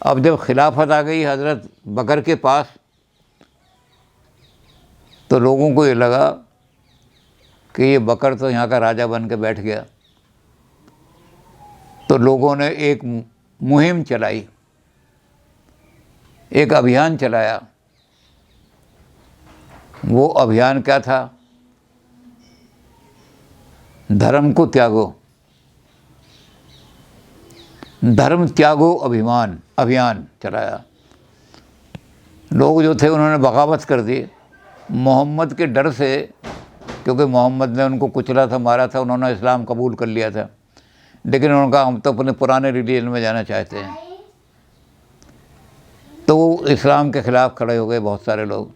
अब जब खिलाफत आ गई हज़रत बकर के पास, तो लोगों को ये लगा कि ये बकर तो यहाँ का राजा बन के बैठ गया। तो लोगों ने एक मुहिम चलाई, एक अभियान चलाया। वो अभियान क्या था? धर्म को त्यागो, धर्म त्यागो अभियान चलाया। लोग जो थे उन्होंने बगावत कर दी मोहम्मद के डर से, क्योंकि मोहम्मद ने उनको कुचला था, मारा था, उन्होंने इस्लाम कबूल कर लिया था। लेकिन उन्होंने कहा हम तो अपने पुराने रिलीजन में जाना चाहते हैं। तो वो इस्लाम के ख़िलाफ़ खड़े हो गए बहुत सारे लोग।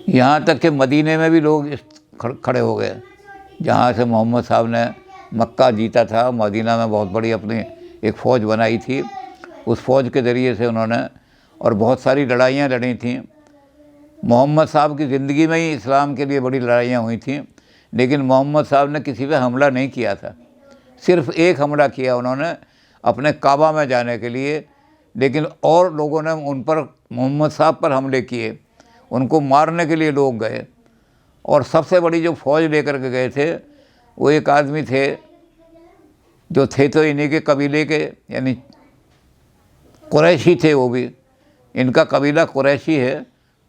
यहाँ तक कि मदीने में भी लोग खड़े हो गए, जहाँ से मोहम्मद साहब ने मक्का जीता था। मदीना में बहुत बड़ी अपनी एक फ़ौज बनाई थी। उस फ़ौज के ज़रिए से उन्होंने और बहुत सारी लड़ाइयाँ लड़ी थीं। मोहम्मद साहब की ज़िंदगी में ही इस्लाम के लिए बड़ी लड़ाइयाँ हुई थीं, लेकिन मोहम्मद साहब ने किसी पे हमला नहीं किया था। सिर्फ़ एक हमला किया उन्होंने अपने काबा में जाने के लिए, लेकिन और लोगों ने उन पर, मोहम्मद साहब पर हमले किए। उनको मारने के लिए लोग गए। और सबसे बड़ी जो फ़ौज लेकर के गए थे, वो एक आदमी थे जो थे तो इन्हीं के कबीले के, यानी कुरैशी थे वो भी। इनका कबीला कुरैशी है।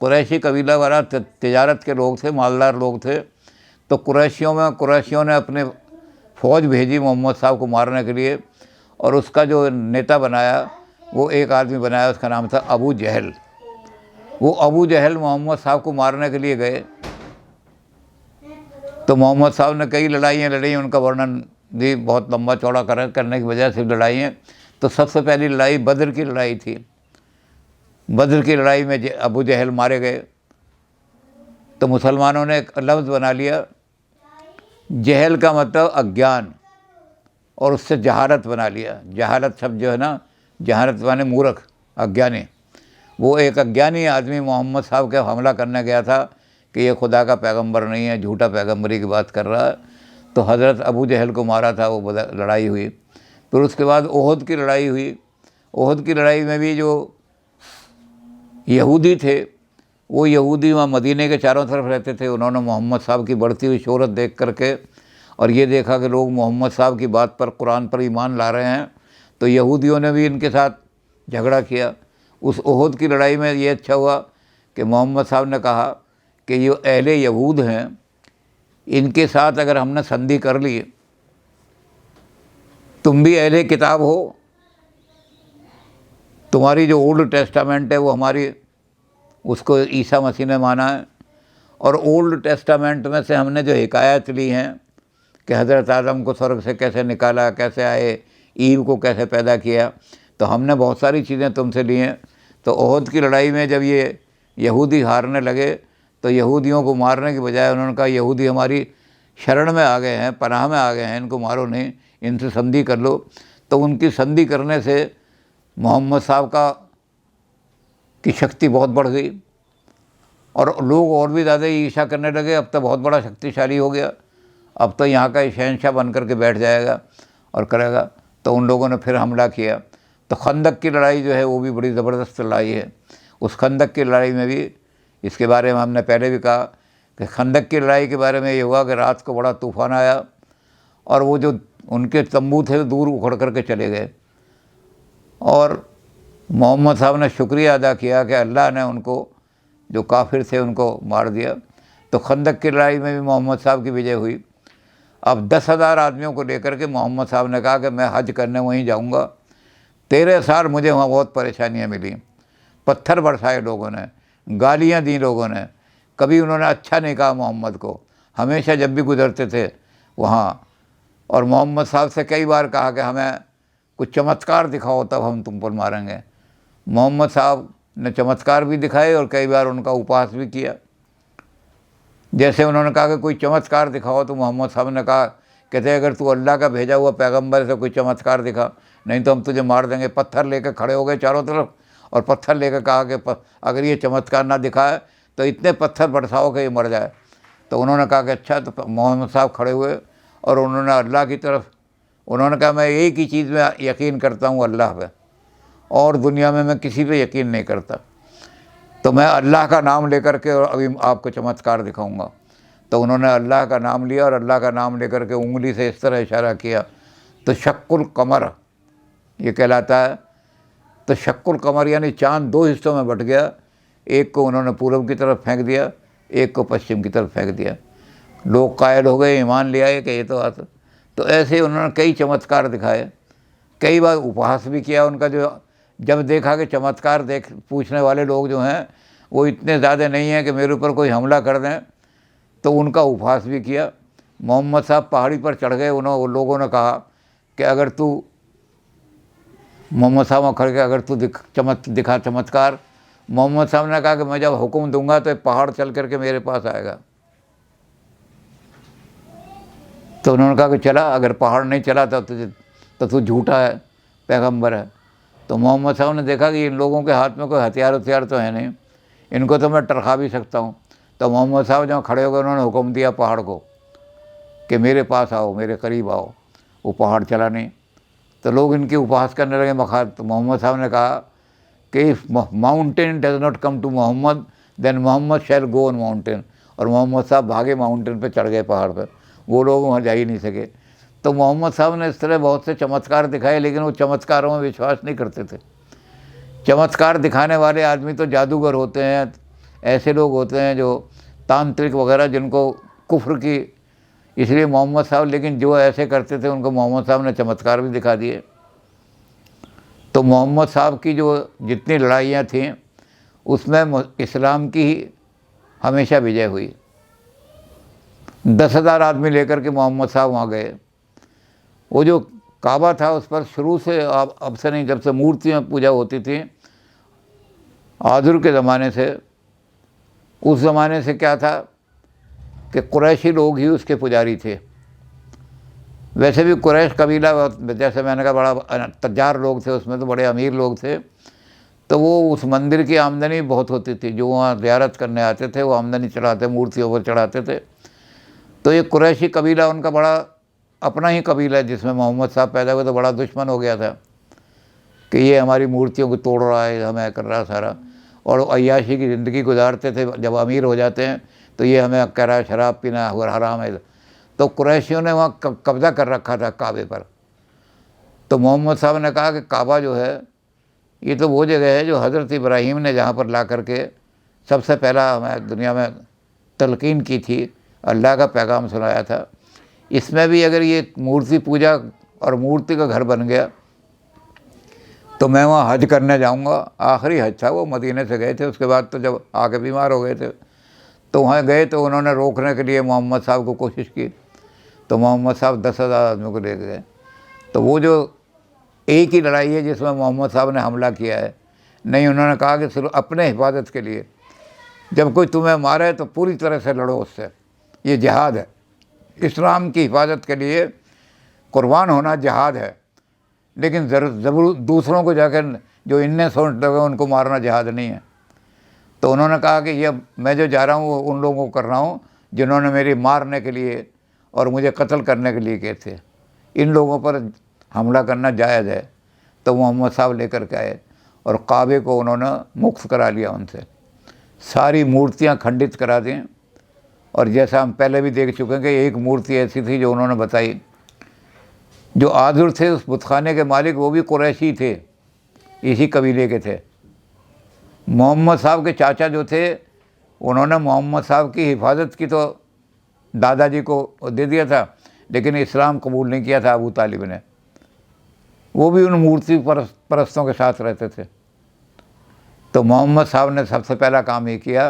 कुरैशी कबीला वाला तिजारत के लोग थे, मालदार लोग थे। तो कुरैशियों ने अपने फ़ौज भेजी मोहम्मद साहब को मारने के लिए। और उसका जो नेता बनाया, वो एक आदमी बनाया, उसका नाम था अबू जहल। वो अबू जहल मोहम्मद साहब को मारने के लिए गए। तो मोहम्मद साहब ने कई लड़ाइयाँ लड़ी, उनका वर्णन भी बहुत लंबा चौड़ा करने की वजह से लड़ाइयाँ। तो सबसे पहली लड़ाई बद्र की लड़ाई थी। बद्र की लड़ाई में अबू जहल मारे गए। तो मुसलमानों ने एक लफ्ज़ बना लिया, जहल का मतलब अज्ञान, और उससे जहालत बना लिया। जहालत शब्द जो है ना, जहालत माने मूर्ख, अज्ञानी। वो एक अज्ञानी आदमी मोहम्मद साहब के हमला करने गया था कि ये खुदा का पैगंबर नहीं है, झूठा पैगंबरी की बात कर रहा है। तो हज़रत अबू जहल को मारा था। वो लड़ाई हुई। फिर उसके बाद ओहद की लड़ाई हुई। ओहद की लड़ाई में भी जो यहूदी थे, वो यहूदी वहाँ मदीने के चारों तरफ रहते थे। उन्होंने मोहम्मद साहब की बढ़ती हुई शोहरत देख करके और ये देखा कि लोग मोहम्मद साहब की बात पर, कुरान पर ईमान ला रहे हैं, तो यहूदियों ने भी इनके साथ झगड़ा किया। उस ओहद की लड़ाई में ये अच्छा हुआ कि मोहम्मद साहब ने कहा कि ये अहले यहूद हैं, इनके साथ अगर हमने संधि कर ली, तुम भी अहले किताब हो, तुम्हारी जो ओल्ड टेस्टामेंट है वो हमारी, उसको ईसा मसीह ने माना है। और ओल्ड टेस्टामेंट में से हमने जो हिकायत ली हैं कि हज़रत आदम को स्वर्ग से कैसे निकाला, कैसे आए, ईव को कैसे पैदा किया, तो हमने बहुत सारी चीज़ें तुमसे ली हैं। तो ओहद की लड़ाई में जब ये यहूदी हारने लगे, तो यहूदियों को मारने की बजाय उन्होंने कहा यहूदी हमारी शरण में आ गए हैं, पनाह में आ गए हैं, इनको मारो नहीं, इनसे संधि कर लो। तो उनकी संधि करने से मोहम्मद साहब की शक्ति बहुत बढ़ गई और लोग और भी ज़्यादा ईर्ष्या करने लगे। अब तो बहुत बड़ा शक्तिशाली हो गया, अब तो यहाँ का शहंशाह बन कर के बैठ जाएगा और करेगा। तो उन लोगों ने फिर हमला किया। तो खंदक की लड़ाई जो है वो भी बड़ी ज़बरदस्त लड़ाई है। उस खंदक की लड़ाई में भी, इसके बारे में हमने पहले भी कहा कि खंदक की लड़ाई के बारे में ये हुआ कि रात को बड़ा तूफ़ान आया और वो जो उनके तंबू थे दूर उखड़ कर के चले गए। और मोहम्मद साहब ने शुक्रिया अदा किया कि अल्लाह ने उनको, जो काफिर थे, उनको मार दिया। तो खंदक की लड़ाई में भी मोहम्मद साहब की विजय हुई। अब 10,000 आदमियों को लेकर के मोहम्मद साहब ने कहा कि मैं हज करने वहीं जाऊंगा। 13 साल मुझे वहाँ बहुत परेशानियाँ मिली, पत्थर बरसाए लोगों ने, गालियाँ दी लोगों ने, कभी उन्होंने अच्छा नहीं कहा मोहम्मद को, हमेशा जब भी गुजरते थे वहाँ। और मोहम्मद साहब से कई बार कहा कि हमें कुछ चमत्कार दिखाओ तब हम तुम पर मारेंगे। मोहम्मद साहब ने चमत्कार भी दिखाए और कई बार उनका उपहास भी किया। जैसे उन्होंने कहा कि कोई चमत्कार दिखाओ, तो मोहम्मद साहब ने कहा, कहते अगर तू अल्लाह का भेजा हुआ पैगंबर से कोई चमत्कार दिखा, नहीं तो हम तुझे मार देंगे। पत्थर लेकर खड़े हो गए चारों तरफ और पत्थर लेकर कहा कि अगर ये चमत्कार ना दिखाए तो इतने पत्थर बरसाओ कि ये मर जाए। तो उन्होंने कहा कि अच्छा। तो मोहम्मद साहब खड़े हुए और उन्होंने अल्लाह की तरफ, उन्होंने कहा मैं एक ही चीज़ में यकीन करता हूँ, अल्लाह पे, और दुनिया में मैं किसी पे यकीन नहीं करता। तो मैं अल्लाह का नाम लेकर के और अभी आपको चमत्कार दिखाऊंगा। तो उन्होंने अल्लाह का नाम लिया और अल्लाह का नाम लेकर के उंगली से इस तरह इशारा किया, तो शक्कुल कमर ये कहलाता है। तो शक्कुल कमर यानी चाँद दो हिस्सों में बट गया, एक को उन्होंने पूरब की तरफ फेंक दिया, एक को पश्चिम की तरफ फेंक दिया। लोग कायल हो गए, ईमान ले आए कि ये तो बात। तो ऐसे उन्होंने कई चमत्कार दिखाए, कई बार उपहास भी किया उनका। जो जब देखा कि चमत्कार पूछने वाले लोग जो हैं वो इतने ज़्यादा नहीं हैं कि मेरे ऊपर कोई हमला कर दें, तो उनका उपहास भी किया। मोहम्मद साहब पहाड़ी पर चढ़ गए। उन लोगों ने कहा कि अगर तू मोहम्मद साहब खड़ के अगर तू दिखा चमत्कार। मोहम्मद साहब ने कहा कि मैं जब हुक्म दूंगा तो पहाड़ चल करके मेरे पास आएगा। तो उन्होंने कहा कि चला, अगर पहाड़ नहीं चला तो तू झूठा है, पैगंबर है। तो मोहम्मद साहब ने देखा कि इन लोगों के हाथ में कोई हथियार तो है नहीं, इनको तो मैं टरखा भी सकता हूँ। तो मोहम्मद साहब जहाँ खड़े हो गए उन्होंने हुक्म दिया पहाड़ को कि मेरे पास आओ, मेरे करीब आओ। वो पहाड़ चला नहीं। तो लोग इनकी उपहास करने लगे मखार। तो मोहम्मद साहब ने कहा कि if mountain does not come to Mohammed then Mohammed shall go on mountain. और मोहम्मद साहब भागे, माउंटेन पे चढ़ गए, पहाड़ पर। वो लोग वहाँ जा ही नहीं सके। तो मोहम्मद साहब ने इस तरह बहुत से चमत्कार दिखाए, लेकिन वो चमत्कारों में विश्वास नहीं करते थे। चमत्कार दिखाने वाले आदमी तो जादूगर होते हैं, ऐसे लोग होते हैं जो तांत्रिक वगैरह, जिनको कुफ्र की। इसलिए मोहम्मद साहब, लेकिन जो ऐसे करते थे उनको मोहम्मद साहब ने चमत्कार भी दिखा दिए। तो मोहम्मद साहब की जो जितनी लड़ाइयाँ थीं उसमें इस्लाम की ही हमेशा विजय हुई। 10,000 आदमी लेकर के मोहम्मद साहब वहाँ गए। वो जो काबा था उस पर शुरू से, अब से नहीं, जब से मूर्तियाँ पूजा होती थी आदुर के ज़माने से, उस ज़माने से क्या था कि कुरैशी लोग ही उसके पुजारी थे। वैसे भी कुरैश कबीला, जैसे मैंने कहा, बड़ा तज्जार लोग थे, उसमें तो बड़े अमीर लोग थे। तो वो उस मंदिर की आमदनी बहुत होती थी। जो वहाँ ज़ियारत करने आते थे वो आमदनी चढ़ाते, मूर्तियों पर चढ़ाते थे। तो ये कुरैशी कबीला उनका बड़ा अपना ही कबीला है, जिसमें मोहम्मद साहब पैदा हुए तो बड़ा दुश्मन हो गया था कि ये हमारी मूर्तियों को तोड़ रहा है, हमें कर रहा सारा। और अय्याशी की ज़िंदगी गुजारते थे। जब अमीर हो जाते हैं तो ये हमें कह रहा है शराब पीना हराम है। तो कुरैशियों ने वहाँ कब्ज़ा कर रखा था काबे पर। तो मोहम्मद साहब ने कहा कि काबा जो है ये तो वो जगह है जो हज़रत इब्राहीम ने जहाँ पर ला करके सबसे पहला हमें दुनिया में तलकीन की थी, अल्लाह का पैगाम सुनाया था। इसमें भी अगर ये मूर्ति पूजा और मूर्ति का घर बन गया तो मैं वहाँ हज करने जाऊँगा। आखिरी हज था, वो मदीने से गए थे। उसके बाद तो जब आके बीमार हो गए थे तो वहाँ गए, तो उन्होंने रोकने के लिए मोहम्मद साहब को कोशिश की। तो मोहम्मद साहब 10,000 आदमियों को ले गए। तो वो जो एक ही लड़ाई है जिसमें मोहम्मद साहब ने हमला किया है, नहीं, उन्होंने कहा कि सिर्फ अपने हिफाजत के लिए, जब कोई तुम्हें मारे तो पूरी तरह से लड़ो उससे, ये जिहाद है। इस्लाम की हिफाजत के लिए कुर्बान होना जिहाद है। लेकिन ज़रूर दूसरों को जाकर जो इनने सोच लगे उनको मारना जिहाद नहीं है। तो उन्होंने कहा कि ये मैं जो जा रहा हूँ वो उन लोगों को कर रहा हूँ जिन्होंने मेरी मारने के लिए और मुझे कत्ल करने के लिए कहे थे। इन लोगों पर हमला करना जायज़ है। तो मोहम्मद साहब लेकर के आए और काबे को उन्होंने मुक्त करा लिया उनसे, सारी मूर्तियाँ खंडित करा दी। और जैसा हम पहले भी देख चुके हैं कि एक मूर्ति ऐसी थी जो उन्होंने बताई, जो आजुर थे उस बुतखाने के मालिक, वो भी कुरैशी थे, इसी कबीले के थे। मोहम्मद साहब के चाचा जो थे उन्होंने मोहम्मद साहब की हिफाजत की तो दादाजी को दे दिया था, लेकिन इस्लाम कबूल नहीं किया था अबू तालिब ने। वो भी उन मूर्ति परस्तों के साथ रहते थे। तो मोहम्मद साहब ने सबसे पहला काम ये किया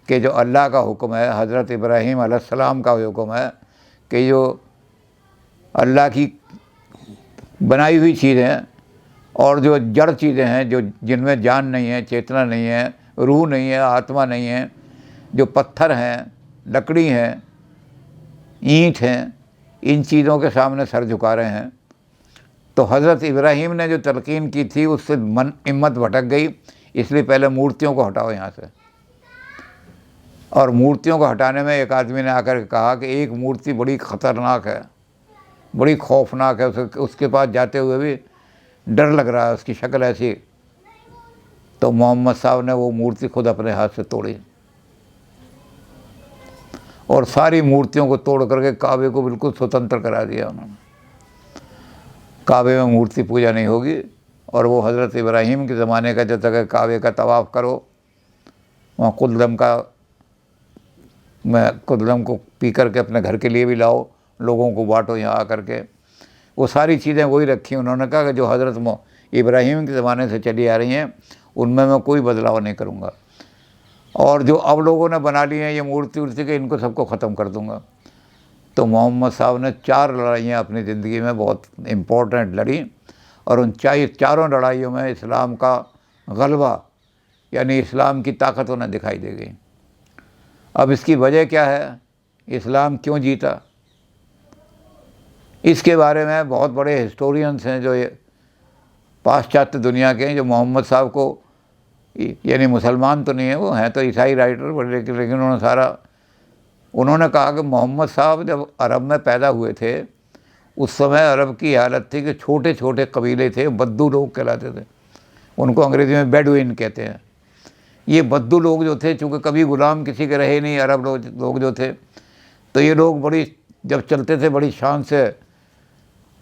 कि जो अल्लाह का हुक्म है, हज़रत इब्राहीम अलैहिस्सलाम का हुक्म है कि जो अल्लाह की बनाई हुई चीज़ें और जो जड़ चीज़ें हैं, जो जिनमें जान नहीं है, चेतना नहीं है, रूह नहीं है, आत्मा नहीं है, जो पत्थर हैं, लकड़ी हैं, ईंट हैं, इन चीज़ों के सामने सर झुका रहे हैं। तो हज़रत इब्राहीम ने जो तलकीन की थी उससे हिम्मत भटक गई, इसलिए पहले मूर्तियों को हटाओ यहाँ से। और मूर्तियों को हटाने में एक आदमी ने आकर कहा कि एक मूर्ति बड़ी ख़तरनाक है, बड़ी खौफनाक है, उसके पास जाते हुए भी डर लग रहा है, उसकी शक्ल ऐसी तो मोहम्मद साहब ने वो मूर्ति खुद अपने हाथ से तोड़ी और सारी मूर्तियों को तोड़ करके काबे को बिल्कुल स्वतंत्र करा दिया उन्होंने। काबे में मूर्ति पूजा नहीं होगी। और वो हज़रत इब्राहीम के ज़माने का, जब तक काबे का तवाफ़ करो, वहाँ कुल्लम को पी करके अपने घर के लिए भी लाओ, लोगों को बांटो यहाँ आ करके। वो सारी चीज़ें वही रखी उन्होंने। कहा कि जो हज़रत इब्राहीम के ज़माने से चली आ रही हैं उनमें मैं कोई बदलाव नहीं करूँगा, और जो अब लोगों ने बना लिए हैं ये मूर्ति उर्ति के, इनको सबको ख़त्म कर दूँगा। तो मोहम्मद साहब ने 4 लड़ाइयाँ अपनी ज़िंदगी में बहुत इम्पोर्टेंट लड़ी, और उन चारों लड़ाइयों में इस्लाम का गलबा यानी इस्लाम की ताकत उन्हें दिखाई दे गई। अब इसकी वजह क्या है, इस्लाम क्यों जीता, इसके बारे में बहुत बड़े हिस्टोरियंस हैं जो ये पाश्चात्य दुनिया के हैं, जो मोहम्मद साहब को, यानी मुसलमान तो नहीं है, वो हैं तो ईसाई राइटर, लेकिन उन्होंने कहा कि मोहम्मद साहब जब अरब में पैदा हुए थे उस समय अरब की हालत थी कि छोटे छोटे कबीले थे, बद्दू लोग कहलाते थे, उनको अंग्रेज़ी में बेडुइन कहते हैं। ये बद्दू लोग जो थे, चूँकि कभी गुलाम किसी के रहे नहीं अरब लोग जो थे, तो ये लोग बड़ी जब चलते थे बड़ी शान से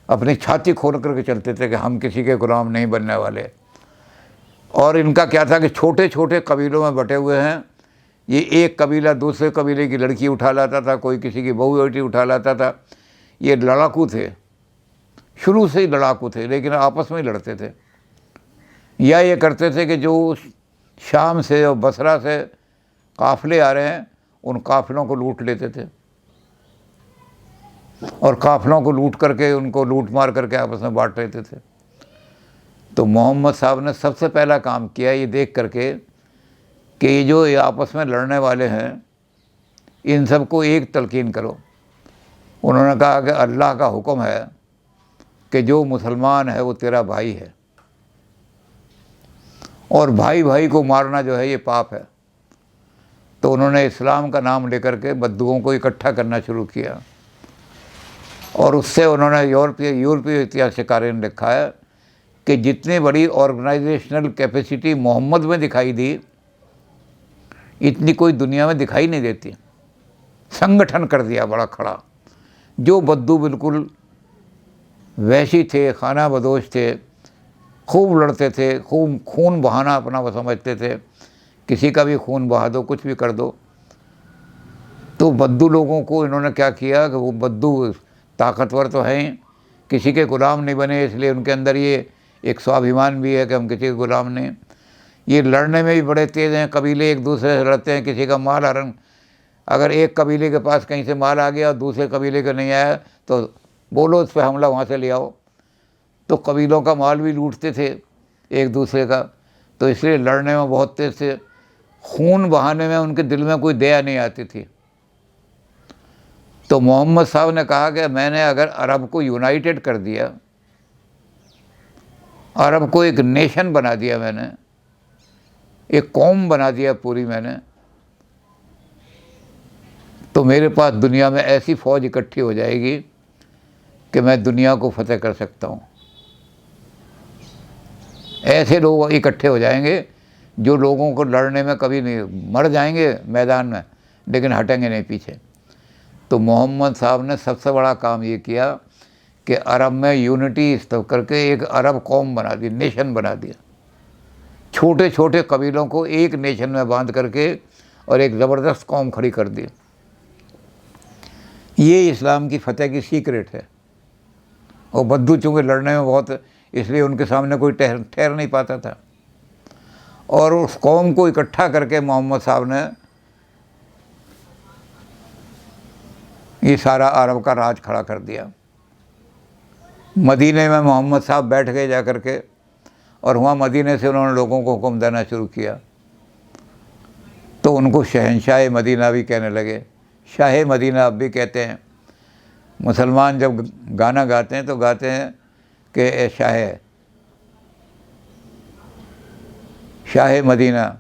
अपनी छाती खोल करके चलते थे कि हम किसी के गुलाम नहीं बनने वाले। और इनका क्या था कि छोटे छोटे कबीलों में बटे हुए हैं, ये एक कबीला दूसरे कबीले की लड़की उठा लाता था, कोई किसी की बहू बेटी उठा लाता था। ये लड़ाकू थे, शुरू से ही लड़ाकू थे, लेकिन आपस में ही लड़ते थे। या ये करते थे कि जो शाम से और बसरा से काफ़िले आ रहे हैं उन काफ़िलों को लूट लेते थे, और काफ़िलों को लूट करके उनको लूट मार करके आपस में बांट लेते थे। तो मोहम्मद साहब ने सबसे पहला काम किया ये देख करके कि ये जो ये आपस में लड़ने वाले हैं इन सबको एक तलकीन करो। उन्होंने कहा कि अल्लाह का हुक्म है कि जो मुसलमान है वो तेरा भाई है, और भाई भाई को मारना जो है ये पाप है। तो उन्होंने इस्लाम का नाम लेकर के बद्दुओं को इकट्ठा करना शुरू किया, और उससे उन्होंने यूरोपीय इतिहासकारों ने लिखा है कि जितनी बड़ी ऑर्गेनाइजेशनल कैपेसिटी मोहम्मद में दिखाई दी इतनी कोई दुनिया में दिखाई नहीं देती। संगठन कर दिया बड़ा खड़ा। जो बद्दू बिल्कुल वैशी थे, खाना बदोश थे, खूब लड़ते थे, खूब खून बहाना अपना वो समझते थे, किसी का भी खून बहा दो, कुछ भी कर दो। तो बद्दू लोगों को इन्होंने क्या किया कि वो बद्दू ताकतवर तो हैं, किसी के गुलाम नहीं बने, इसलिए उनके अंदर ये एक स्वाभिमान भी है कि हम किसी के गुलाम नहीं। ये लड़ने में भी बड़े तेज़ हैं, कबीले एक दूसरे से लड़ते हैं, किसी का माल हरण, अगर एक कबीले के पास कहीं से माल आ गया और दूसरे कबीले का नहीं आया तो बोलो उस पर हमला वहाँ से ले आओ। तो कबीलों का माल भी लूटते थे एक दूसरे का, तो इसलिए लड़ने में बहुत तेज़ थे। खून बहाने में उनके दिल में कोई दया नहीं आती थी। तो मोहम्मद साहब ने कहा कि मैंने अगर अरब को यूनाइटेड कर दिया, अरब को एक नेशन बना दिया, मैंने एक कौम बना दिया पूरी मैंने, तो मेरे पास दुनिया में ऐसी फ़ौज इकट्ठी हो जाएगी कि मैं दुनिया को फतेह कर सकता हूँ। ऐसे लोग इकट्ठे हो जाएंगे जो लोगों को लड़ने में कभी नहीं, मर जाएंगे मैदान में लेकिन हटेंगे नहीं पीछे। तो मोहम्मद साहब ने सबसे बड़ा काम ये किया कि अरब में यूनिटी स्थापित करके एक अरब कौम बना दी, नेशन बना दिया। छोटे छोटे कबीलों को एक नेशन में बांध करके और एक ज़बरदस्त कौम खड़ी कर दी। ये इस्लाम की फ़तेह की सीक्रेट है। और बद्दू चूँकि लड़ने में बहुत, इसलिए उनके सामने कोई ठहर नहीं पाता था। और उस कौम को इकट्ठा करके मोहम्मद साहब ने ये सारा अरब का राज खड़ा कर दिया। मदीने में मोहम्मद साहब बैठ गए जा कर के, और वहाँ मदीने से उन्होंने लोगों को हुक्म देना शुरू किया। तो उनको शहनशाह मदीना भी कहने लगे, शाह मदीना अब भी कहते हैं। मुसलमान जब गाना गाते हैं तो गाते हैं कि ए शाह मदीना,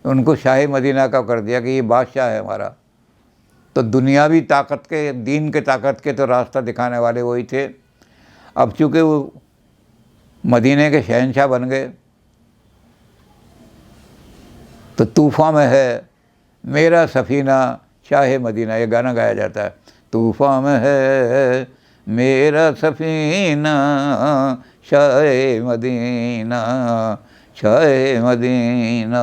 उनको शाह मदीना का कर दिया कि ये बादशाह है हमारा। तो दुनियावी ताकत के, दीन के ताकत के तो रास्ता दिखाने वाले वही थे। अब चूँकि वो मदीने के शहनशाह बन गए तो तूफ़ान में है मेरा सफ़ीना शाह मदीना, ये गाना गाया जाता है। तूफ़ान में है मेरा सफ़ीना शाह मदीना, शाह मदीना।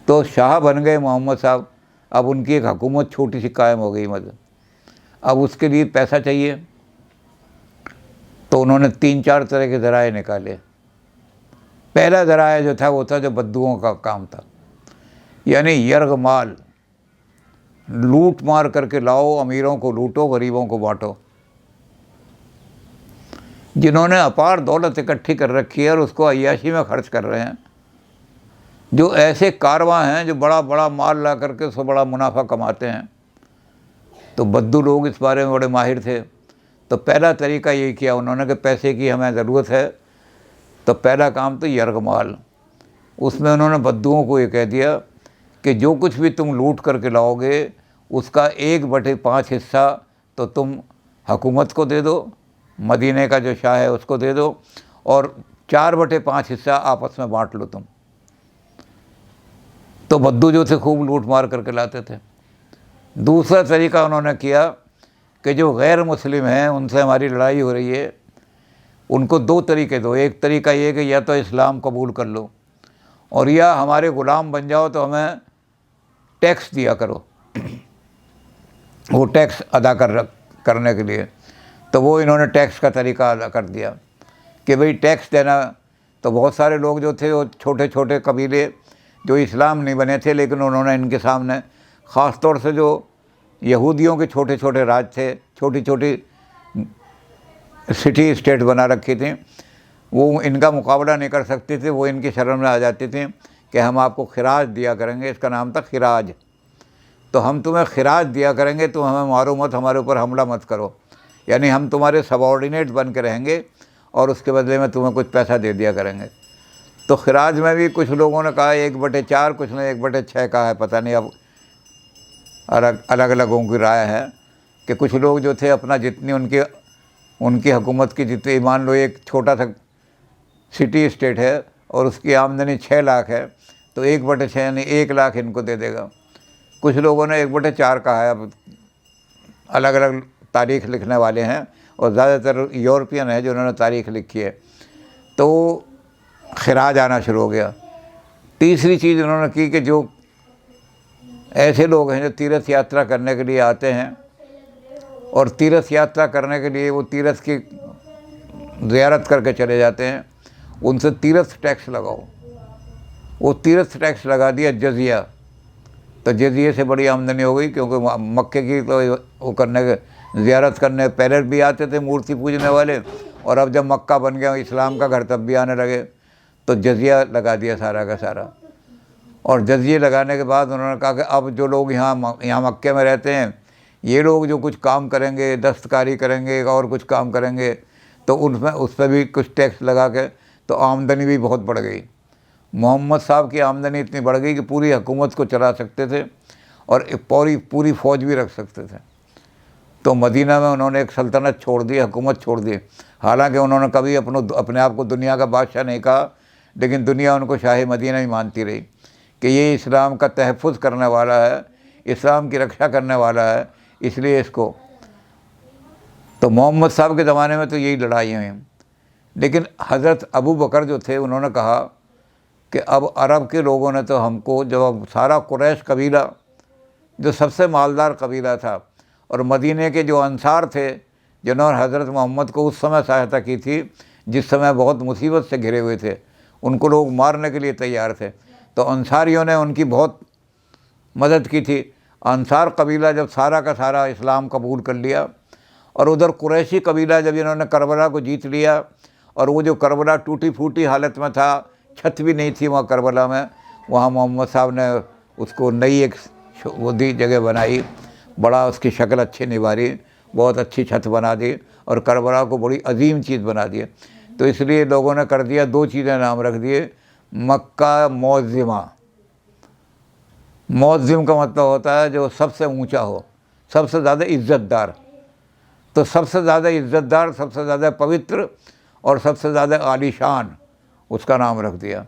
तो शाह बन गए मोहम्मद साहब। अब उनकी एक हुकूमत छोटी सी कायम हो गई मतलब। अब उसके लिए पैसा चाहिए, तो उन्होंने 3-4 तरह के ज़राए निकाले। पहला ज़राया जो था वो था जो बद्दुओं का काम था, यानी यरगमाल, लूट मार करके लाओ, अमीरों को लूटो, गरीबों को बांटो। जिन्होंने अपार दौलत इकट्ठी कर रखी है और उसको अय्याशी में खर्च कर रहे हैं, जो ऐसे कारवां हैं जो बड़ा बड़ा माल ला करके उसको बड़ा मुनाफा कमाते हैं, तो बद्दू लोग इस बारे में बड़े माहिर थे। तो पहला तरीका यही किया उन्होंने कि पैसे की हमें ज़रूरत है, तो पहला काम तो यरगमाल। उसमें उन्होंने बद्दुओं को ये कह दिया कि जो कुछ भी तुम लूट करके लाओगे उसका 1/5 हिस्सा तो तुम हुकूमत को दे दो, मदीने का जो शाह है उसको दे दो, और 4/5 हिस्सा आपस में बांट लो तुम। तो बद्दू जो थे खूब लूट मार करके लाते थे। दूसरा तरीका उन्होंने किया कि जो गैर मुस्लिम हैं उनसे हमारी लड़ाई हो रही है, उनको 2 तरीके दो। एक तरीका ये कि या तो इस्लाम कबूल कर लो और या हमारे ग़ुलाम बन जाओ, तो हमें टैक्स दिया करो, वो टैक्स अदा करने के लिए। तो वो इन्होंने टैक्स का तरीका अदा कर दिया कि भाई टैक्स देना। तो बहुत सारे लोग जो थे वो छोटे छोटे कबीले जो इस्लाम नहीं बने थे, लेकिन उन्होंने इनके सामने ख़ास तौर से जो यहूदियों के छोटे छोटे राज थे, छोटी छोटी सिटी स्टेट बना रखी थी, वो इनका मुकाबला नहीं कर सकते थे। वो इनकी शरण में आ जाते थे कि हम आपको खिराज दिया करेंगे। इसका नाम था खिराज। तो हम तुम्हें खिराज दिया करेंगे, तुम हमें मारो मत, हमारे ऊपर हमला मत करो, यानी हम तुम्हारे सबॉर्डिनेट बन के रहेंगे और उसके बदले में तुम्हें कुछ पैसा दे दिया करेंगे। तो खिराज में भी कुछ लोगों ने कहा 1/4, कुछ ने 1/6 कहा है, पता नहीं, अब अलग अलग लोगों की राय है। कि कुछ लोग जो थे अपना जितनी उनकी हुकूमत की जितनी, मान लो एक छोटा सा सिटी स्टेट है और उसकी आमदनी 6 लाख है, तो 1/6 यानी 1 लाख इनको दे देगा। कुछ लोगों ने 1/4 कहा है। अब अलग अलग तारीख़ लिखने वाले हैं और ज़्यादातर यूरोपियन है जिन्होंने तारीख़ लिखी है। तो खिराज आना शुरू हो गया। तीसरी चीज़ उन्होंने की कि जो ऐसे लोग हैं जो तीर्थ यात्रा करने के लिए आते हैं और तीर्थ यात्रा करने के लिए वो तीर्थ की ज़ियारत करके चले जाते हैं, उनसे तीर्थ टैक्स लगाओ। वो तीर्थ टैक्स लगा दिया जजिया। तो जजिए से बड़ी आमदनी हो गई, क्योंकि मक्के की तो वो करने के ज़ियारत करने पहले भी आते थे मूर्ति पूजने वाले, और अब जब मक्का बन गया इस्लाम का घर तब भी आने लगे। तो जजिया लगा दिया सारा का सारा। और जजिए लगाने के बाद उन्होंने कहा कि अब जो लोग यहाँ मक्के में रहते हैं, ये लोग जो कुछ काम करेंगे, दस्तकारी करेंगे और कुछ काम करेंगे, तो उनमें उस पर भी कुछ टैक्स लगा के, तो आमदनी भी बहुत बढ़ गई। मोहम्मद साहब की आमदनी इतनी बढ़ गई कि पूरी हुकूमत को चला सकते थे और पूरी फ़ौज भी रख सकते थे। तो मदीना में उन्होंने एक सल्तनत छोड़ दी, हुकूमत छोड़ दी। हालांकि उन्होंने कभी अपने आप को दुनिया का बादशाह नहीं कहा, लेकिन दुनिया उनको शाह मदीना ही मानती रही कि ये इस्लाम का तहफ़्फ़ुज़ करने वाला है, इस्लाम की रक्षा करने वाला है, इसलिए इसको। तो मोहम्मद साहब के ज़माने में तो यही लड़ाई हुई। लेकिन हज़रत अबू बकर जो थे उन्होंने कहा कि अब अरब के लोगों ने तो हमको, जब अब सारा कुरैश कबीला जो सबसे मालदार कबीला था, और मदीने के जो अंसार थे जिन्होंने हज़रत मोहम्मद को उस समय सहायता की थी जिस समय बहुत मुसीबत से घिरे हुए थे, उनको लोग मारने के लिए तैयार थे, तो अंसारियों ने उनकी बहुत मदद की थी। अंसार कबीला जब सारा का सारा इस्लाम कबूल कर लिया, और उधर कुरैशी कबीला जब इन्होंने करबला को जीत लिया, और वो जो करबला टूटी फूटी हालत में था, छत भी नहीं थी वहाँ करबला में, वहाँ मोहम्मद साहब ने उसको नई एक वो दी जगह बनाई, बड़ा उसकी शक्ल अच्छी निभारी, बहुत अच्छी छत बना दी और करबला को बड़ी अजीम चीज़ बना दी। तो इसलिए लोगों ने कर दिया, 2 चीज़ें नाम रख दिए, मक्का मौज़िमा। मौज़िम का मतलब होता है जो सबसे ऊंचा हो, सबसे ज़्यादा इज़्ज़तदार। तो सबसे ज़्यादा इज़्ज़तदार, सबसे ज़्यादा पवित्र और सबसे ज़्यादा आलीशान, उसका नाम रख दिया।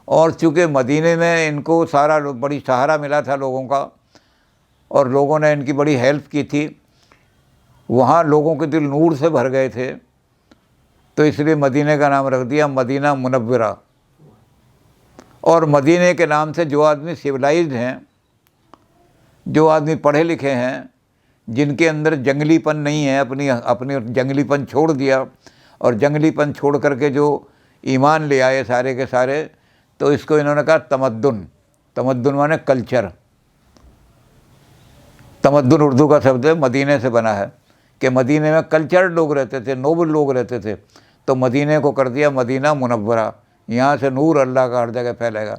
और चूँकि मदीने में इनको सारा बड़ी सहारा मिला था लोगों का, और लोगों ने इनकी बड़ी हेल्प की थी, वहाँ लोगों के दिल नूर से भर गए थे, तो इसलिए मदीने का नाम रख दिया मदीना मुनव्वरा। और मदीने के नाम से जो आदमी सिविलाइज्ड हैं, जो आदमी पढ़े लिखे हैं, जिनके अंदर जंगलीपन नहीं है, अपनी जंगलीपन छोड़ दिया, और जंगलीपन छोड़ करके जो ईमान ले आए सारे के सारे, तो इसको इन्होंने कहा तमद्दुन। तमद्दुन माने कल्चर। तमद्दुन उर्दू का शब्द है, मदीने से बना है, कि मदीने में कल्चर्ड लोग रहते थे, नोबल लोग रहते थे, तो मदीने को कर दिया मदीना मुनव्वरा। यहाँ से नूर अल्लाह का हर जगह फैलेगा।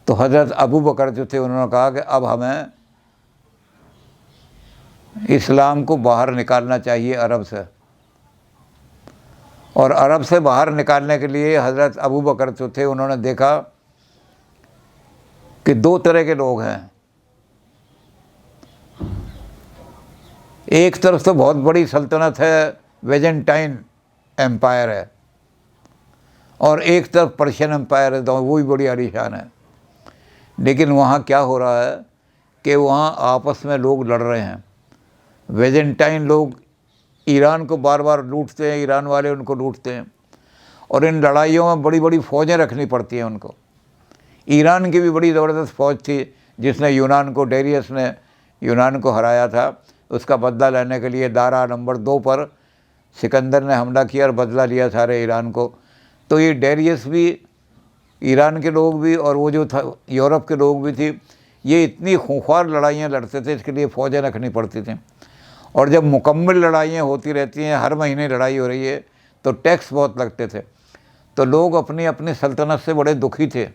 तो हज़रत अबू बकर जो थे, उन्होंने कहा कि अब हमें इस्लाम को बाहर निकालना चाहिए अरब से। और अरब से बाहर निकालने के लिए हज़रत अबू बकर जो थे, उन्होंने देखा कि दो तरह के लोग हैं। एक तरफ तो बहुत बड़ी सल्तनत है, वेजेंटाइन एम्पायर है, और एक तरफ पर्शियन एम्पायर है, तो वो भी बड़ी आलीशान है। लेकिन वहाँ क्या हो रहा है कि वहाँ आपस में लोग लड़ रहे हैं। वेजेंटाइन लोग ईरान को बार बार लूटते हैं, ईरान वाले उनको लूटते हैं, और इन लड़ाइयों में बड़ी बड़ी फ़ौजें रखनी पड़ती हैं उनको। ईरान की भी बड़ी ज़बरदस्त फ़ौज थी, जिसने यूनान को, डेरियस ने यूनान को हराया था। उसका बदला लेने के लिए दारा नंबर 2 पर सिकंदर ने हमला किया और बदला लिया सारे ईरान को। तो ये डेरियस भी, ईरान के लोग भी, और वो जो था यूरोप के लोग भी थे, ये इतनी खूंखार लड़ाइयाँ लड़ते थे, इसके लिए फ़ौजें रखनी पड़ती थी। और जब मुकम्मल लड़ाइयाँ होती रहती हैं, हर महीने लड़ाई हो रही है, तो टैक्स बहुत लगते थे, तो लोग अपनी अपनी सल्तनत से बड़े दुखी थे।